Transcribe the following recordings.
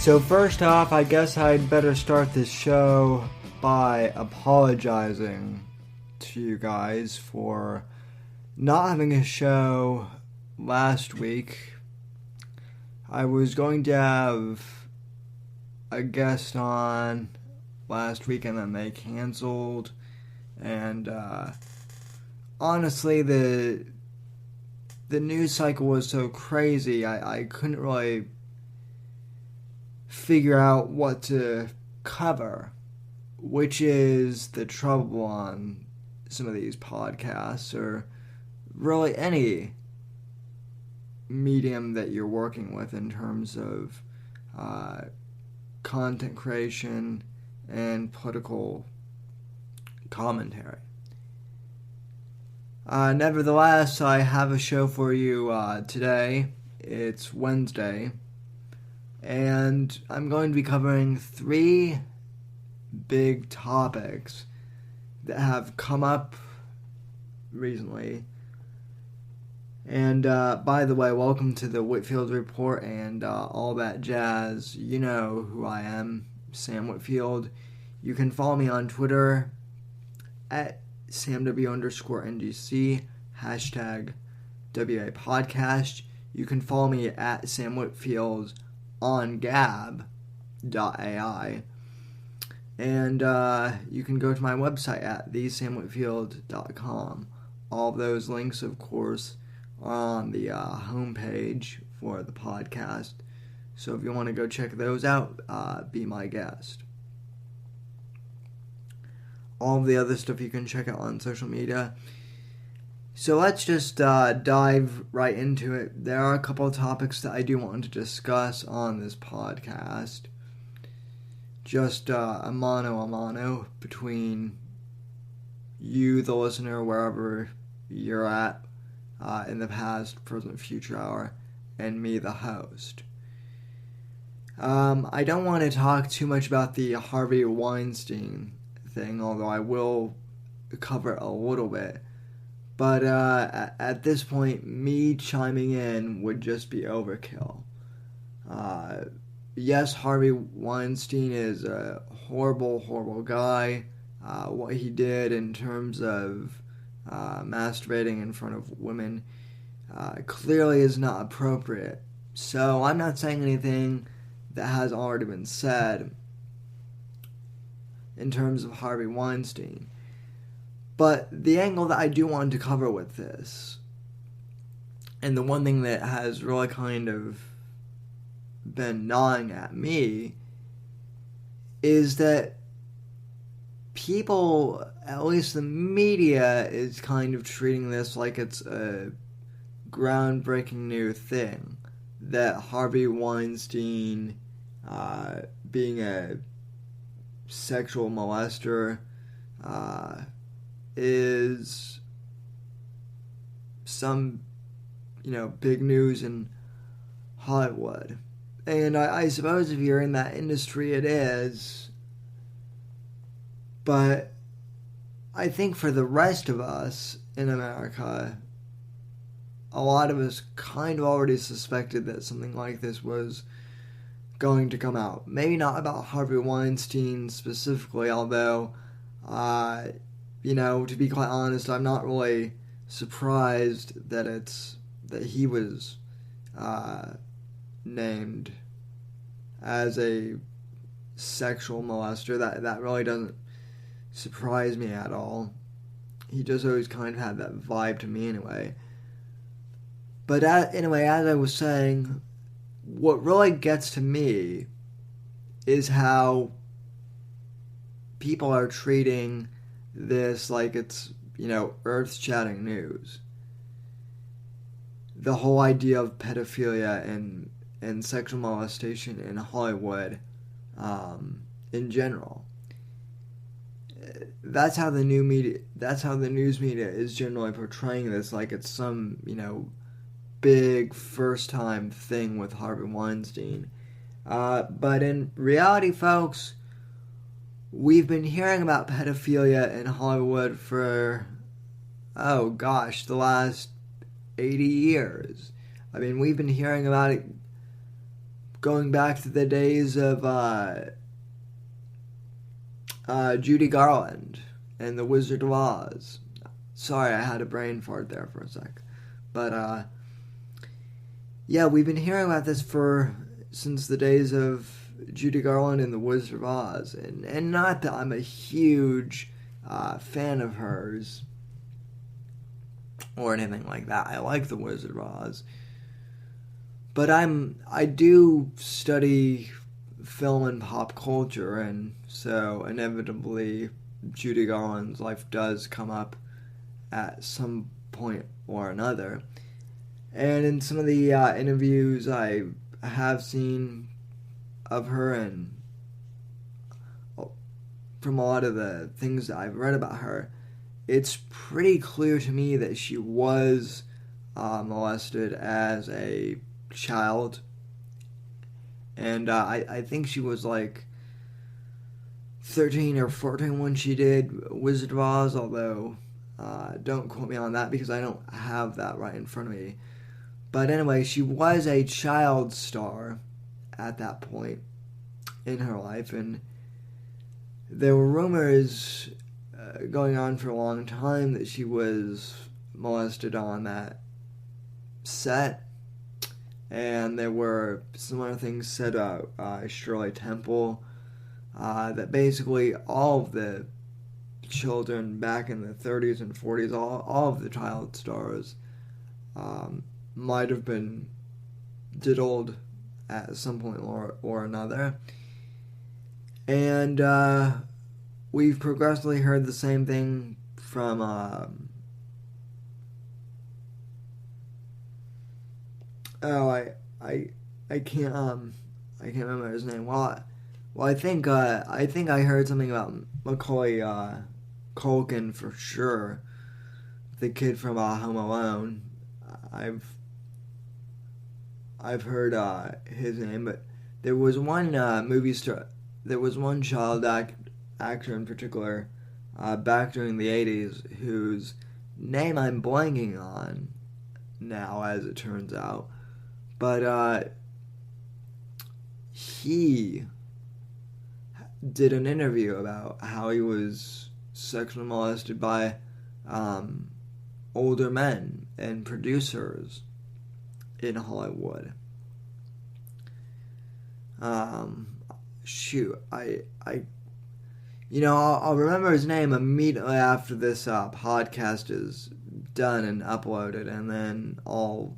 So first off, I guess I'd better start this show by apologizing to you guys for not having a show last week. I was going to have a guest on last week and then they canceled. And honestly, the news cycle was so crazy, I couldn't really figure out what to cover, which is the trouble on some of these podcasts, or really any medium that you're working with in terms of content creation and political commentary. Nevertheless, I have a show for you today. It's Wednesday, and I'm going to be covering 3 big topics that have come up recently. And by the way, welcome to the Whitfield Report and all that jazz. You know who I am, Sam Whitfield. You can follow me on Twitter at SamW_NGC, hashtag WA Podcast. You can follow me at Sam Whitfield on gab.ai. And you can go to my website at thesamwhitfield.com. All of those links, of course, are on the homepage for the podcast. So if you want to go check those out, be my guest. All of the other stuff you can check out on social media. So let's just dive right into it. There are a couple of topics that I do want to discuss on this podcast. Just a mano a mano between you, the listener, wherever you're at in the past, present, future hour, and me, the host. I don't want to talk too much about the Harvey Weinstein thing, although I will cover it a little bit. But at this point, me chiming in would just be overkill. Yes, Harvey Weinstein is a horrible, horrible guy. What he did in terms of masturbating in front of women clearly is not appropriate. So I'm not saying anything that has already been said in terms of Harvey Weinstein. But the angle that I do want to cover with this, and the one thing that has really kind of been gnawing at me, is that people, at least the media, is kind of treating this like it's a groundbreaking new thing. That Harvey Weinstein, being a sexual molester, is some, big news in Hollywood. And I suppose if you're in that industry, it is. But I think for the rest of us in America, a lot of us kind of already suspected that something like this was going to come out. Maybe not about Harvey Weinstein specifically, although, to be quite honest, I'm not really surprised that he was named as a sexual molester. That really doesn't surprise me at all. He just always kind of had that vibe to me anyway. But anyway, as I was saying, what really gets to me is how people are treating this like it's, earth-shattering news. The whole idea of pedophilia and sexual molestation in Hollywood in general. That's how the news media is generally portraying this, like it's some, big first-time thing with Harvey Weinstein. But in reality, folks, we've been hearing about pedophilia in Hollywood for, the last 80 years. I mean, we've been hearing about it going back to the days of Judy Garland and The Wizard of Oz. Sorry, I had a brain fart there for a sec. But, yeah, we've been hearing about this since the days of Judy Garland and The Wizard of Oz. And not that I'm a huge fan of hers or anything like that. I like The Wizard of Oz. But I do study film and pop culture, and so inevitably Judy Garland's life does come up at some point or another. And in some of the interviews I have seen of her, and from a lot of the things that I've read about her, it's pretty clear to me that she was molested as a child. And I think she was like 13 or 14 when she did Wizard of Oz, although don't quote me on that because I don't have that right in front of me. But anyway, she was a child star at that point in her life, and there were rumors going on for a long time that she was molested on that set. And there were some other things said about Shirley Temple, that basically all of the children back in the 30s and 40s, all of the child stars, might have been diddled at some point or another. And we've progressively heard the same thing from I can't remember his name. I think I heard something about Macaulay Culkin for sure. The kid from Home Alone. I've heard his name, but there was one movie star. There was one child actor in particular back during the 80s whose name I'm blanking on now, as it turns out. But he did an interview about how he was sexually molested by older men and producers in Hollywood. I'll remember his name immediately after this podcast is done and uploaded, and then I'll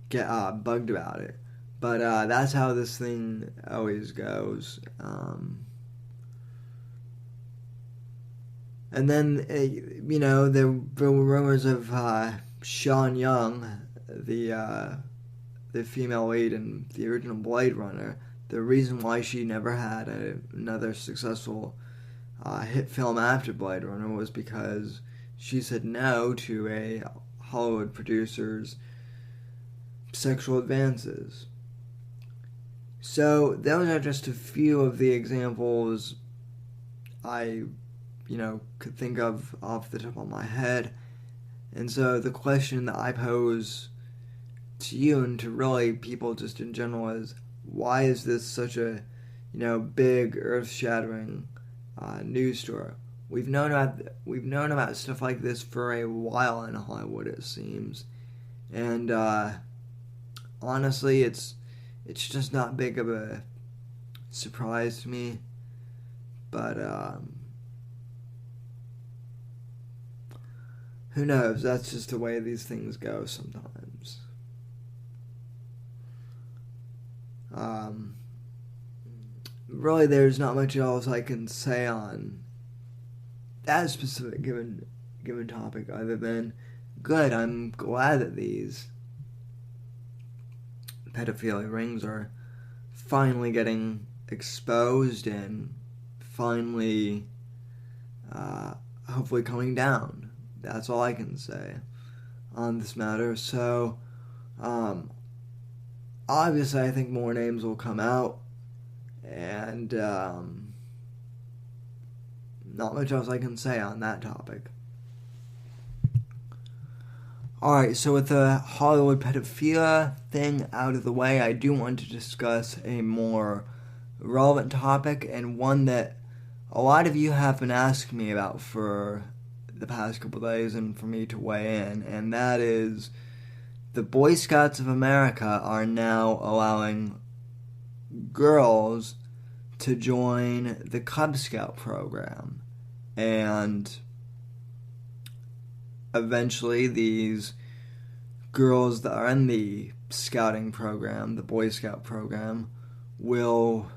get bugged about it. But that's how this thing always goes. And then, there were rumors of Sean Young, the female lead in the original Blade Runner. The reason why she never had another successful hit film after Blade Runner was because she said no to a Hollywood producer's sexual advances. So those are just a few of the examples I could think of off the top of my head. And so the question that I pose to you and to really people just in general is, why is this such a big, earth-shattering news story? We've known about stuff like this for a while in Hollywood, it seems, and honestly, it's just not big of a surprise to me. But who knows? That's just the way these things go sometimes. Really, there's not much else I can say on that specific given topic other than, good, I'm glad that these pedophilia rings are finally getting exposed and finally hopefully coming down. That's all I can say on this matter. So obviously I think more names will come out, and not much else I can say on that topic. Alright, so with the Hollywood pedophilia thing out of the way, I do want to discuss a more relevant topic, and one that a lot of you have been asking me about for the past couple days and for me to weigh in, and that is the Boy Scouts of America are now allowing girls to join the Cub Scout program. And eventually these girls that are in the scouting program, the Boy Scout program, will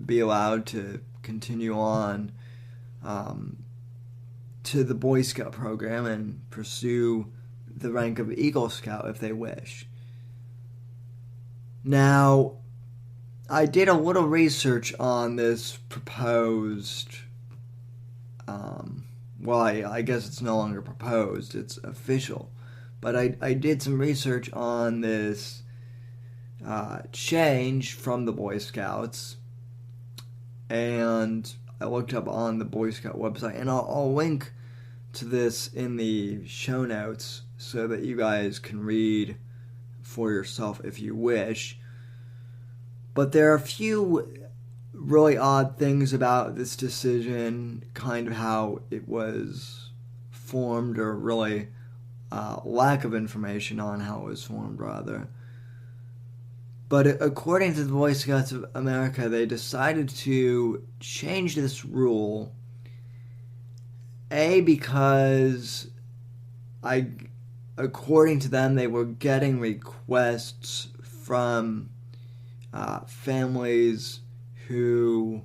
be allowed to continue on to the Boy Scout program and pursue the rank of Eagle Scout if they wish. Now, I did a little research on this proposed, I guess it's no longer proposed, it's official. But I did some research on this change from the Boy Scouts, and I looked up on the Boy Scout website, and I'll link to this in the show notes so that you guys can read for yourself if you wish. But there are a few really odd things about this decision, kind of how it was formed, or really lack of information on how it was formed, rather. But according to the Boy Scouts of America, they decided to change this rule, because according to them, they were getting requests from families who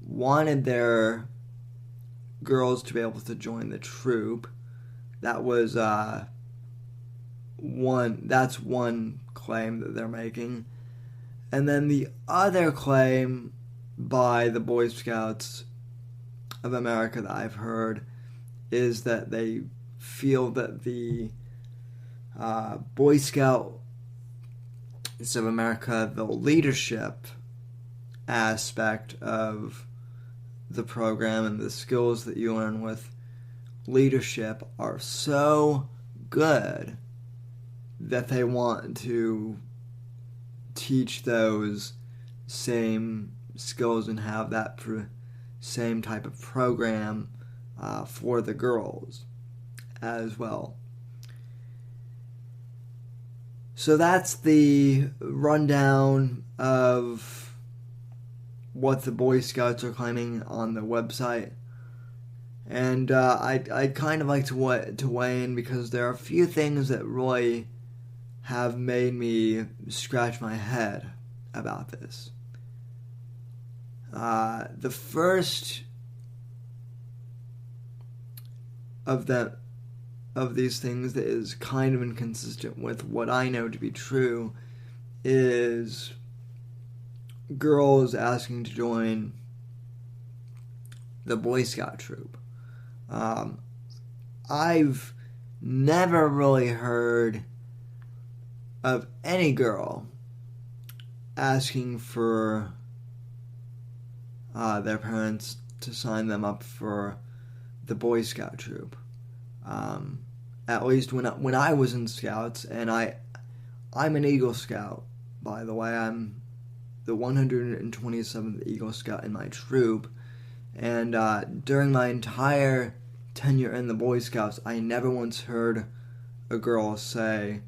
wanted their girls to be able to join the troop. That was one claim that they're making. And then the other claim by the Boy Scouts of America that I've heard is that they feel that the Boy Scouts of America, the leadership aspect of the program and the skills that you learn with leadership are so good that they want to teach those same skills and have that same type of program for the girls as well. So that's the rundown of what the Boy Scouts are claiming on the website. And I'd kind of like to weigh in, because there are a few things that really have made me scratch my head about this. The first of these things that is kind of inconsistent with what I know to be true is girls asking to join the Boy Scout troop. I've never really heard of any girl asking for their parents to sign them up for the Boy Scout troop. At least when I was in Scouts, and I'm an Eagle Scout, by the way. I'm the 127th Eagle Scout in my troop, and during my entire tenure in the Boy Scouts, I never once heard a girl say,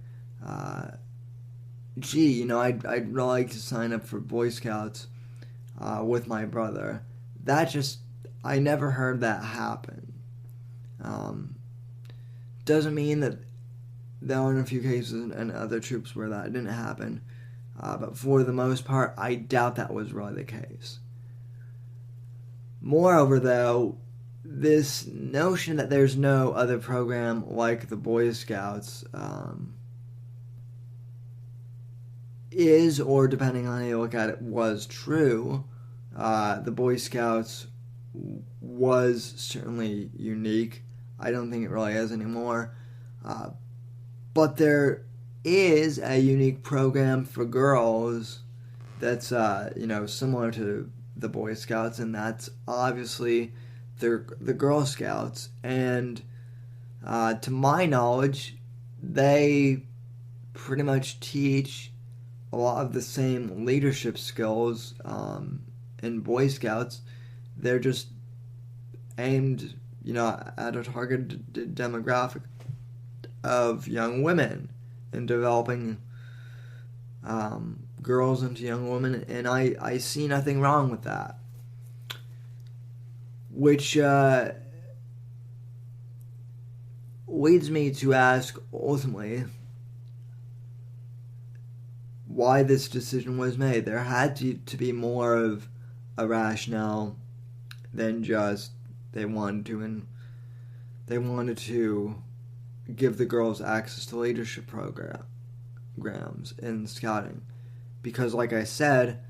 gee, I'd really like to sign up for Boy Scouts with my brother. I never heard that happen. Doesn't mean that there aren't a few cases in other troops where that didn't happen, but for the most part, I doubt that was really the case. Moreover, though, this notion that there's no other program like the Boy Scouts is, or depending on how you look at it, was true. The Boy Scouts was certainly unique. I don't think it really is anymore. But there is a unique program for girls that's, similar to the Boy Scouts, and that's obviously the Girl Scouts. And To my knowledge, they pretty much teach a lot of the same leadership skills in Boy Scouts. They're just aimed, at a targeted demographic of young women and developing girls into young women, and I see nothing wrong with that. Which leads me to ask, ultimately, why this decision was made. There had to be more of a rationale than just they wanted to give the girls access to leadership programs in scouting, because, like I said,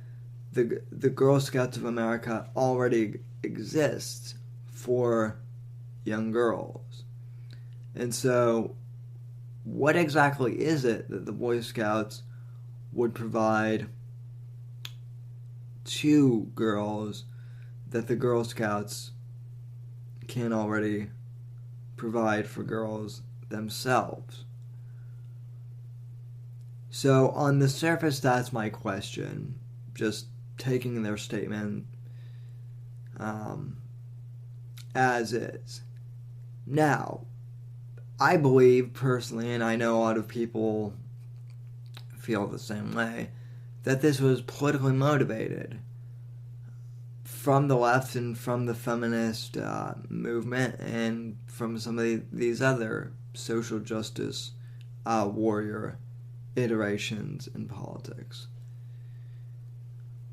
the Girl Scouts of America already exists for young girls. And so, what exactly is it that the Boy Scouts would provide to girls that the Girl Scouts can already provide for girls themselves? So, on the surface, that's my question. Just taking their statement as is. Now, I believe personally, and I know a lot of people feel the same way, that this was politically motivated from the left and from the feminist movement and from some of these other social justice warrior iterations in politics.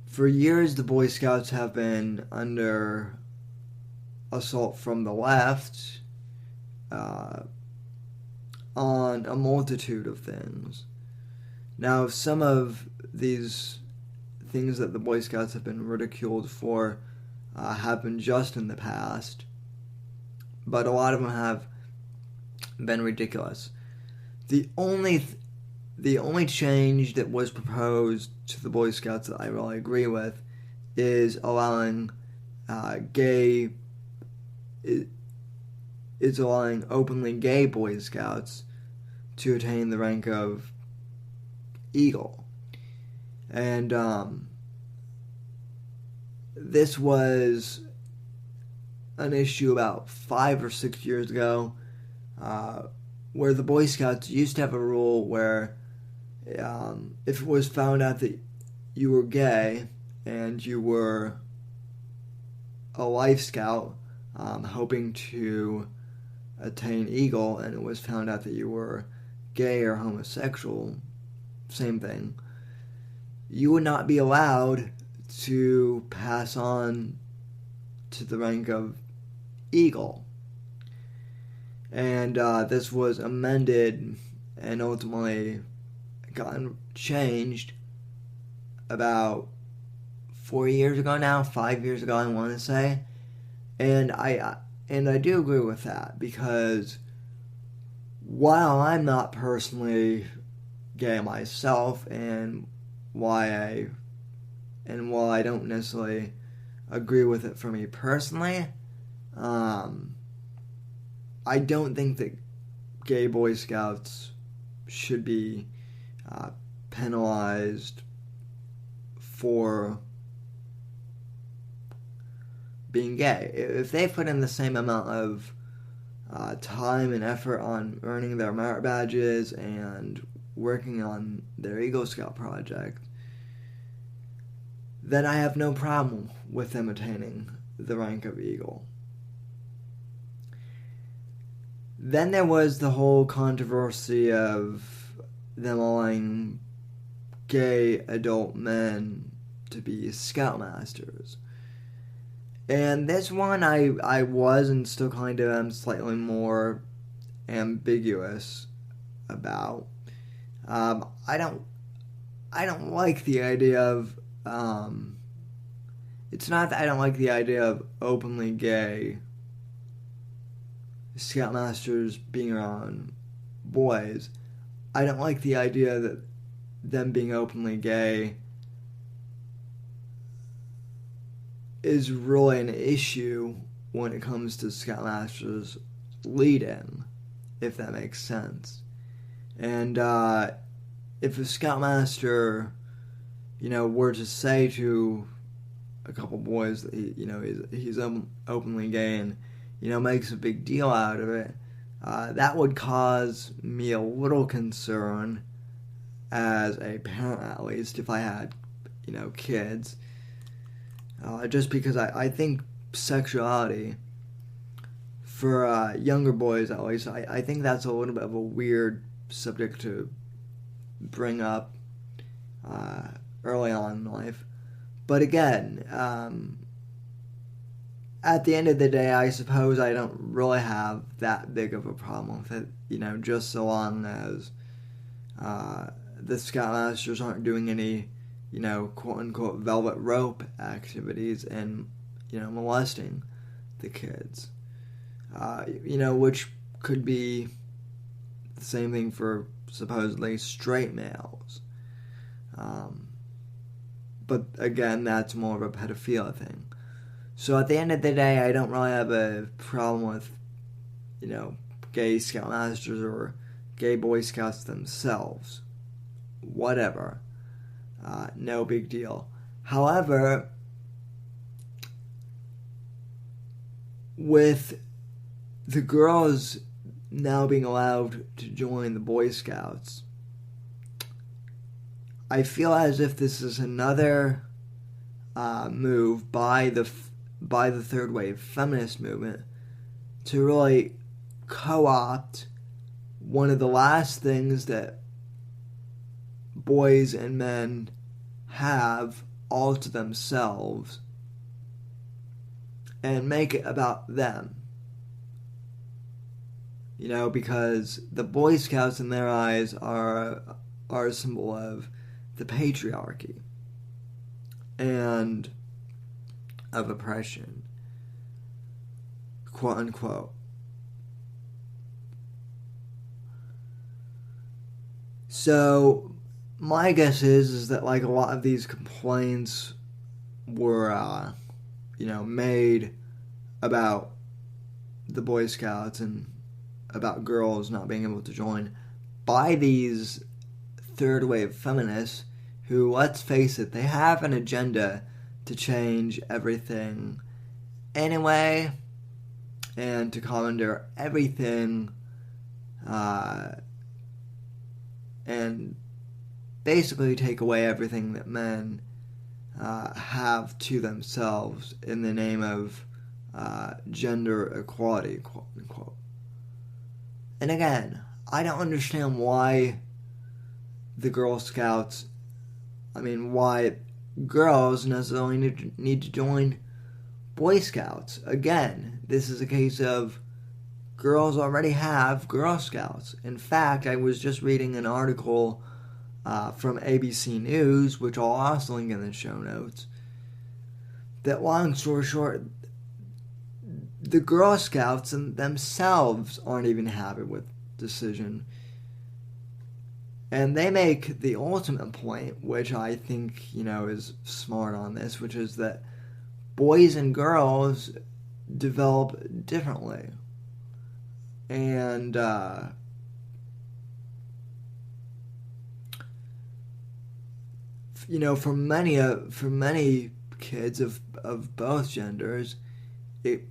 For years, the Boy Scouts have been under assault from the left on a multitude of things. Now, some of these things that the Boy Scouts have been ridiculed for have been just in the past, but a lot of them have been ridiculous. The only change that was proposed to the Boy Scouts that I really agree with is allowing allowing openly gay Boy Scouts to attain the rank of Eagle. And this was an issue about 5 or 6 years ago, where the Boy Scouts used to have a rule where if it was found out that you were gay and you were a Life Scout hoping to attain Eagle, and it was found out that you were gay or homosexual, same thing, you would not be allowed to pass on to the rank of Eagle. And this was amended and ultimately gotten changed about 4 years ago now, 5 years ago, I want to say. And I do agree with that, because while I'm not personally gay myself, and while I don't necessarily agree with it for me personally, I don't think that gay Boy Scouts should be penalized for being gay. If they put in the same amount of time and effort on earning their merit badges and working on their Eagle Scout project, then I have no problem with them attaining the rank of Eagle. Then there was the whole controversy of them allowing gay adult men to be scoutmasters. And this one I was and still kind of am slightly more ambiguous about. I don't like the idea of it's not that I don't like the idea of openly gay scoutmasters being around boys. I don't like the idea that them being openly gay is really an issue when it comes to scoutmasters lead-in. if that makes sense. And if a scoutmaster, were to say to a couple boys that he's openly gay and makes a big deal out of it, that would cause me a little concern as a parent, at least if I had kids, just because I think sexuality for younger boys, at least, I think that's a little bit of a weird subject to bring up early on in life. But again, at the end of the day, I suppose I don't really have that big of a problem with it, just so long as the Scoutmasters aren't doing any, quote-unquote velvet rope activities and, molesting the kids. Which could be the same thing for supposedly straight males. But again, that's more of a pedophilia thing. So at the end of the day, I don't really have a problem with, gay Scoutmasters or gay Boy Scouts themselves. Whatever. No big deal. However, with the girls now being allowed to join the Boy Scouts, I feel as if this is another move by the third wave feminist movement to really co-opt one of the last things that boys and men have all to themselves and make it about them. Because the Boy Scouts in their eyes are a symbol of the patriarchy and of oppression, quote unquote. So my guess is that like a lot of these complaints were made about the Boy Scouts and about girls not being able to join by these third wave feminists who, let's face it, they have an agenda to change everything anyway and to commandeer everything and basically take away everything that men have to themselves in the name of gender equality, quote unquote. And again, I don't understand why the Girl Scouts, why girls necessarily need to join Boy Scouts. Again, this is a case of girls already have Girl Scouts. In fact, I was just reading an article from ABC News, which I'll also link in the show notes, that long story short, the Girl Scouts themselves aren't even happy with the decision. And they make the ultimate point, which I think, is smart on this, which is that boys and girls develop differently. And, for many kids of both genders, it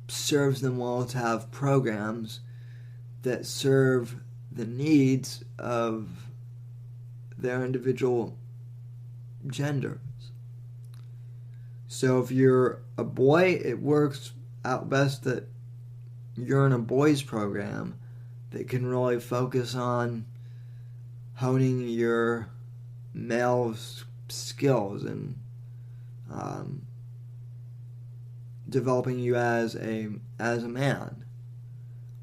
serves them well to have programs that serve the needs of their individual genders. So if you're a boy, it works out best that you're in a boys program that can really focus on honing your male skills and developing you as a man.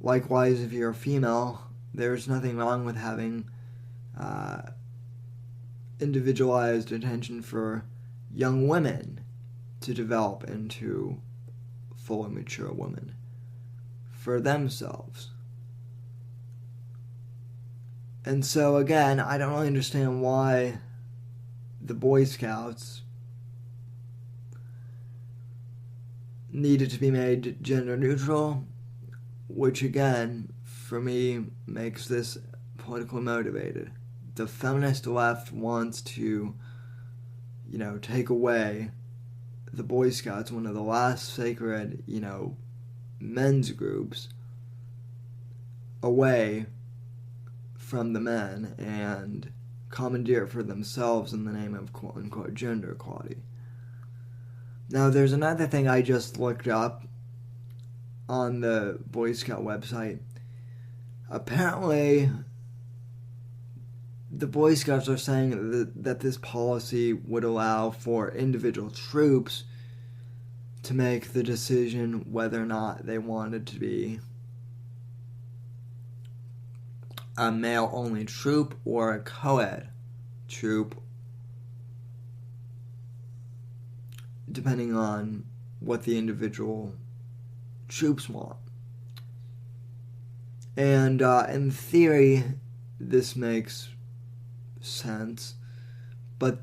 Likewise, if you're a female, there's nothing wrong with having individualized attention for young women to develop into fully mature women for themselves. And so again, I don't really understand why the Boy Scouts needed to be made gender neutral, which again, for me, makes this politically motivated. The feminist left wants to, take away the Boy Scouts, one of the last sacred, men's groups, away from the men and commandeer it for themselves in the name of quote-unquote gender equality. Now, there's another thing I just looked up on the Boy Scout website. Apparently, the Boy Scouts are saying that this policy would allow for individual troops to make the decision whether or not they wanted to be a male-only troop or a co-ed troop, depending on what the individual troops want. And in theory, this makes sense, but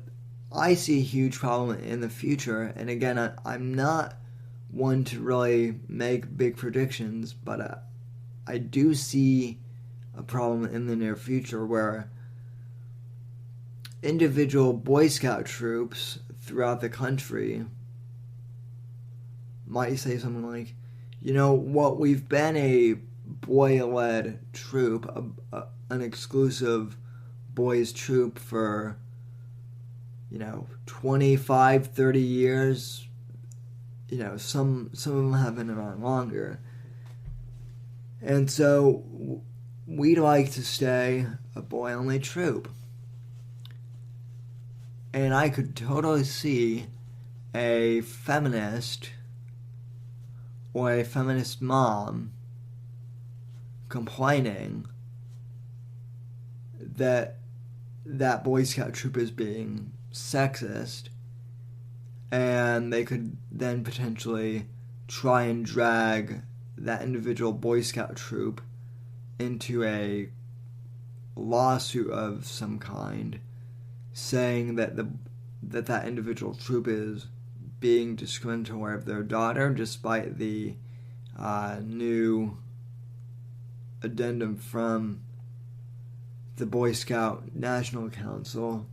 I see a huge problem in the future. And again, I'm not one to really make big predictions, but I do see a problem in the near future where individual Boy Scout troops throughout the country might say something like, we've been a boy-led troop, an exclusive boys troop for 25, 30 years. Some of them have been around longer, and so we'd like to stay a boy-only troop. And I could totally see a feminist or a feminist mom complaining that Boy Scout troop is being sexist, and they could then potentially try and drag that individual Boy Scout troop into a lawsuit of some kind, saying that that individual troop is being discriminatory of their daughter, despite the new addendum from the Boy Scout National Council.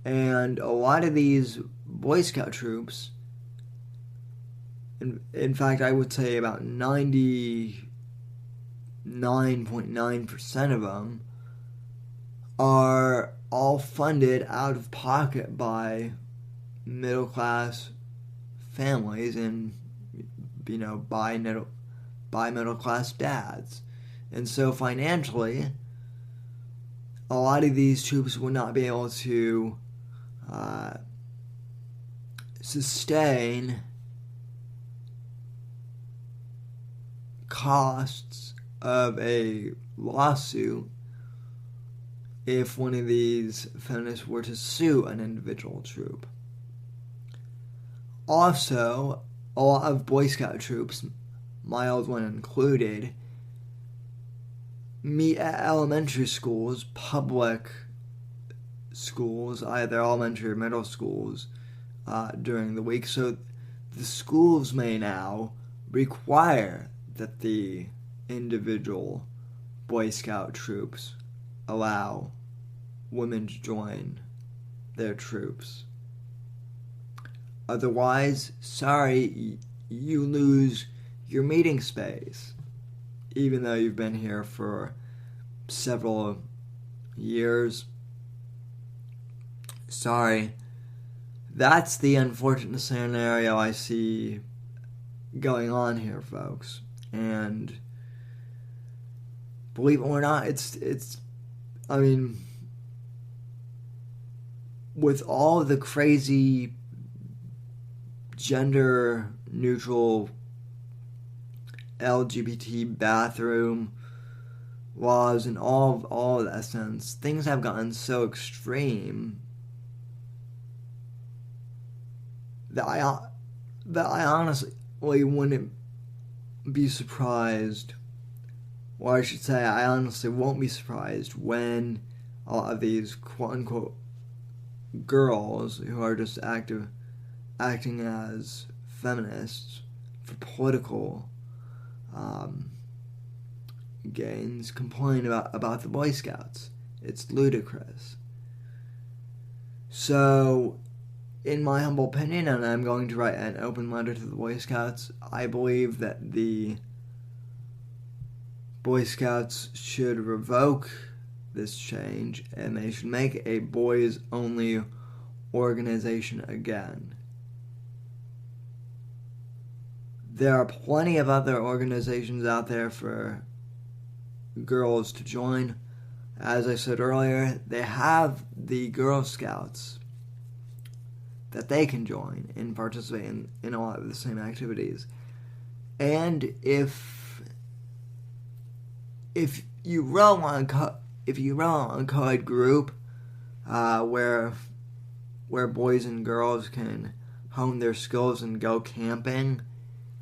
And a lot of these Boy Scout troops, in fact, I would say about 99.9% of them, are all funded out of pocket by middle-class families and, by middle-class dads. And so financially, a lot of these troops would not be able to sustain costs of a lawsuit if one of these feminists were to sue an individual troop. Also, a lot of Boy Scout troops, my old one included, meet at elementary schools, public schools, either elementary or middle schools, during the week. So the schools may now require that the individual Boy Scout troops allow women to join their troops. Otherwise, sorry, you lose your meeting space, even though you've been here for several years. Sorry. That's the unfortunate scenario I see going on here, folks. And believe it or not, it's with all the crazy gender neutral LGBT bathroom laws and all of that sense, things have gotten so extreme that I honestly wouldn't be surprised, or I should say I honestly won't be surprised when a lot of these quote-unquote girls who are just acting as feminists for political Gaines complain about the Boy Scouts. It's ludicrous. So, in my humble opinion, and I'm going to write an open letter to the Boy Scouts, I believe that the Boy Scouts should revoke this change and they should make a boys-only organization again. There are plenty of other organizations out there for girls to join. As I said earlier, they have the Girl Scouts that they can join and participate in a lot of the same activities. And if you run on a co-ed group where boys and girls can hone their skills and go camping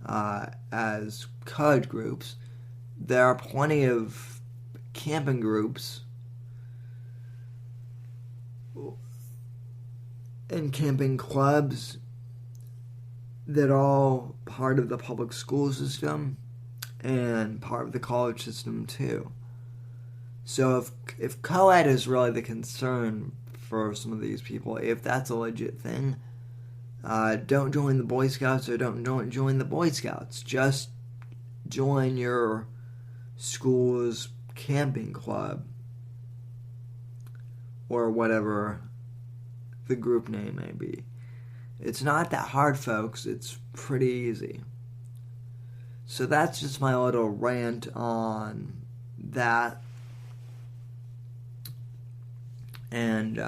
as co-ed groups, there are plenty of camping groups and camping clubs that are all part of the public school system and part of the college system too. So if co-ed is really the concern for some of these people, if that's a legit thing, don't join the Boy Scouts or don't join the Boy Scouts. Just join your school's camping club or whatever the group name may be. It's not that hard, folks. It's pretty easy. So that's just my little rant on that. And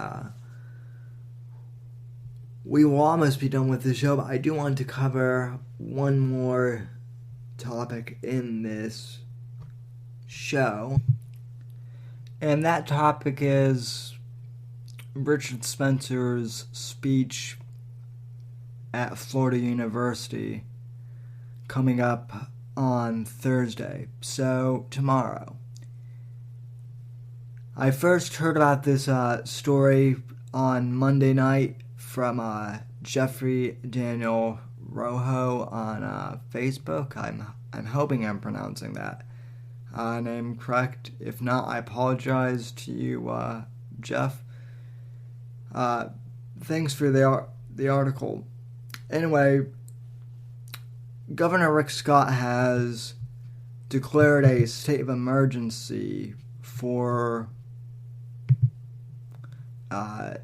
we will almost be done with the show, but I do want to cover one more topic in this show. And that topic is Richard Spencer's speech at Florida University coming up on Thursday, so tomorrow. I first heard about this story on Monday night from Jeffrey Daniel Rojo on Facebook. I'm hoping I'm pronouncing that name correct. If not, I apologize to you, Jeff. Thanks for the article. Anyway, Governor Rick Scott has declared a state of emergency for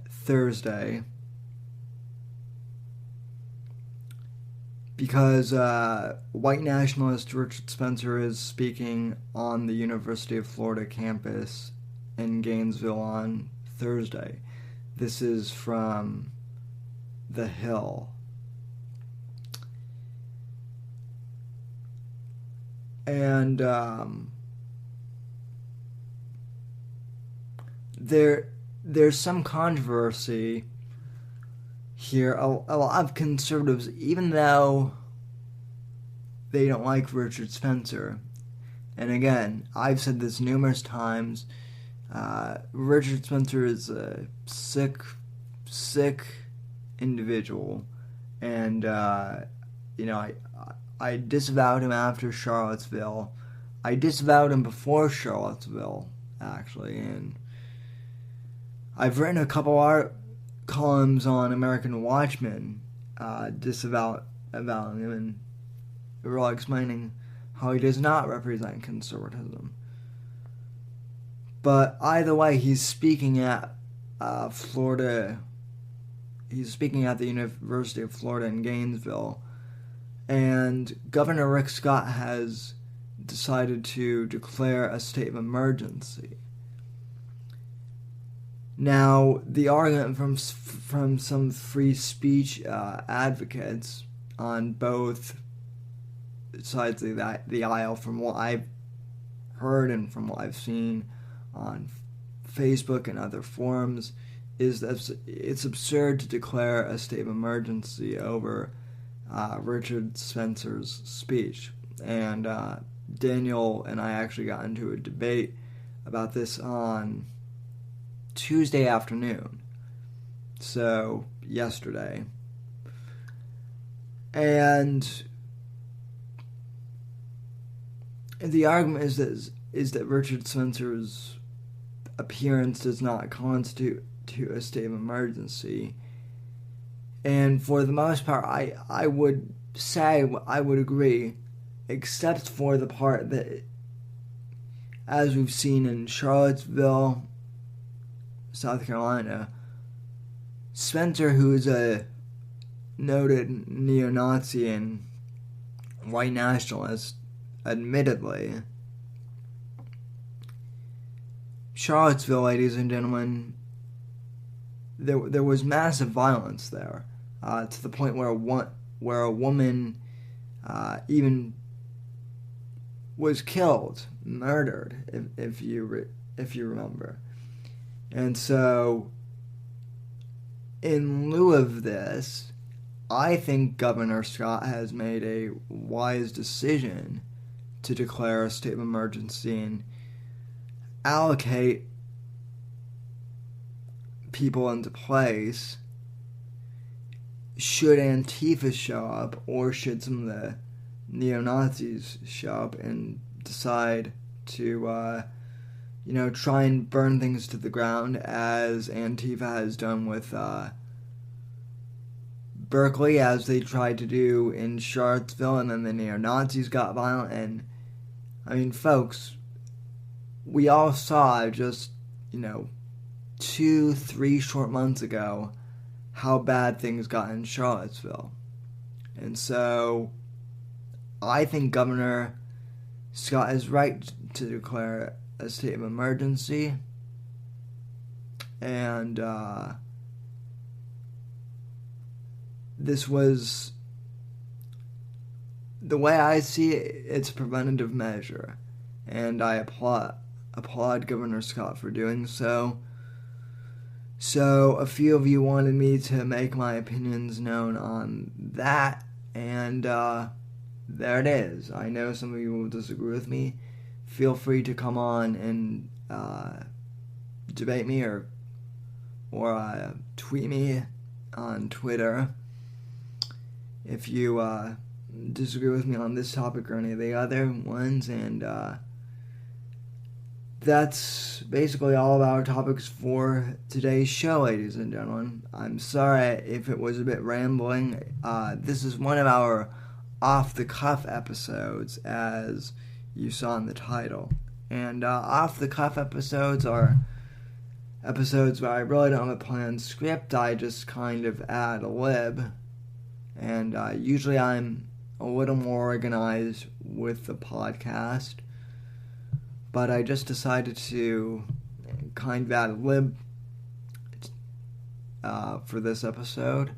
Thursday because white nationalist Richard Spencer is speaking on the University of Florida campus in Gainesville on Thursday. This is from The Hill. And there's some controversy here. A lot of conservatives, even though they don't like Richard Spencer, and again, I've said this numerous times, Richard Spencer is a sick individual, and I disavowed him after Charlottesville. I disavowed him before Charlottesville, actually, and I've written a couple columns on American Watchmen disavowing him and really explaining how he does not represent conservatism. But either way, he's speaking at Florida. He's speaking at the University of Florida in Gainesville. And Governor Rick Scott has decided to declare a state of emergency. Now, the argument from some free speech advocates on both sides of the aisle, from what I've heard and from what I've seen on Facebook and other forums, is that it's absurd to declare a state of emergency over Richard Spencer's speech. And Daniel and I actually got into a debate about this on Tuesday afternoon, so yesterday. And the argument is is that Richard Spencer's appearance does not constitute a state of emergency. And for the most part, I would say, I would agree, except for the part that, as we've seen in Charlottesville, South Carolina, Spencer, who is a noted neo-Nazi and white nationalist, admittedly, Charlottesville, ladies and gentlemen, there was massive violence there, to the point where a woman even was killed, murdered, if you remember. And so, in lieu of this, I think Governor Scott has made a wise decision to declare a state of emergency and allocate people into place should Antifa show up, or should some of the neo-Nazis show up and decide to try and burn things to the ground, as Antifa has done with Berkeley, as they tried to do in Charlottesville, and then the neo-Nazis got violent. And I mean, folks, we all saw just 2-3 short months ago how bad things got in Charlottesville. And so I think Governor Scott is right to declare a state of emergency. And this was, the way I see it, it's a preventative measure. And I applaud Governor Scott for doing so. So a few of you wanted me to make my opinions known on that, and there it is. I know some of you will disagree with me. Feel free to come on and debate me or tweet me on Twitter if you disagree with me on this topic or any of the other ones. And that's basically all of our topics for today's show, ladies and gentlemen. I'm sorry if it was a bit rambling. This is one of our off-the-cuff episodes, as you saw in the title. And off-the-cuff episodes are episodes where I really don't have a planned script. I just kind of ad lib. And usually I'm a little more organized with the podcast. But I just decided to kind of ad lib for this episode.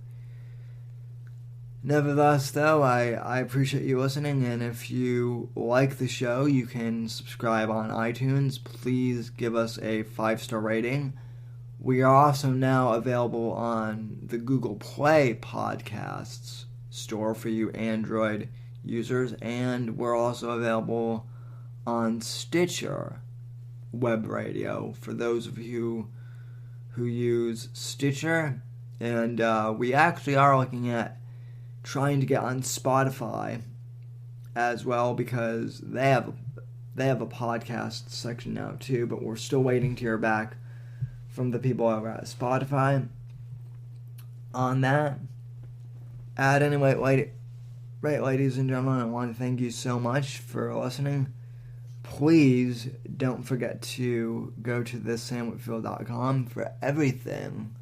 Nevertheless, though, I appreciate you listening, and if you like the show, you can subscribe on iTunes. Please give us a 5-star rating. We are also now available on the Google Play Podcasts store for you Android users, and we're also available on Stitcher Web Radio for those of you who use Stitcher. And we actually are looking at trying to get on Spotify as well, because they have a podcast section now too, but we're still waiting to hear back from the people over at Spotify on that. At any rate, ladies and gentlemen, I want to thank you so much for listening. Please don't forget to go to thissamwhitfield.com for everything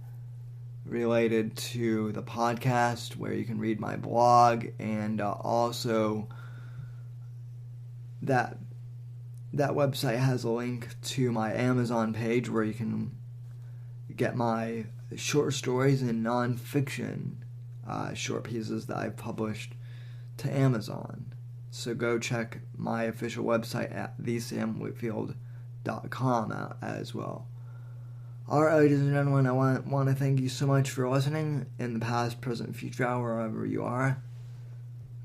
related to the podcast, where you can read my blog, and also that website has a link to my Amazon page where you can get my short stories and nonfiction short pieces that I've published to Amazon. So go check my official website at thissamwhitfield.com out as well. Alright, ladies and gentlemen, I want to thank you so much for listening in the past, present, future, wherever you are.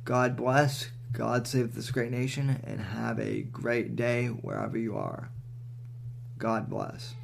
God bless, God save this great nation, and have a great day wherever you are. God bless.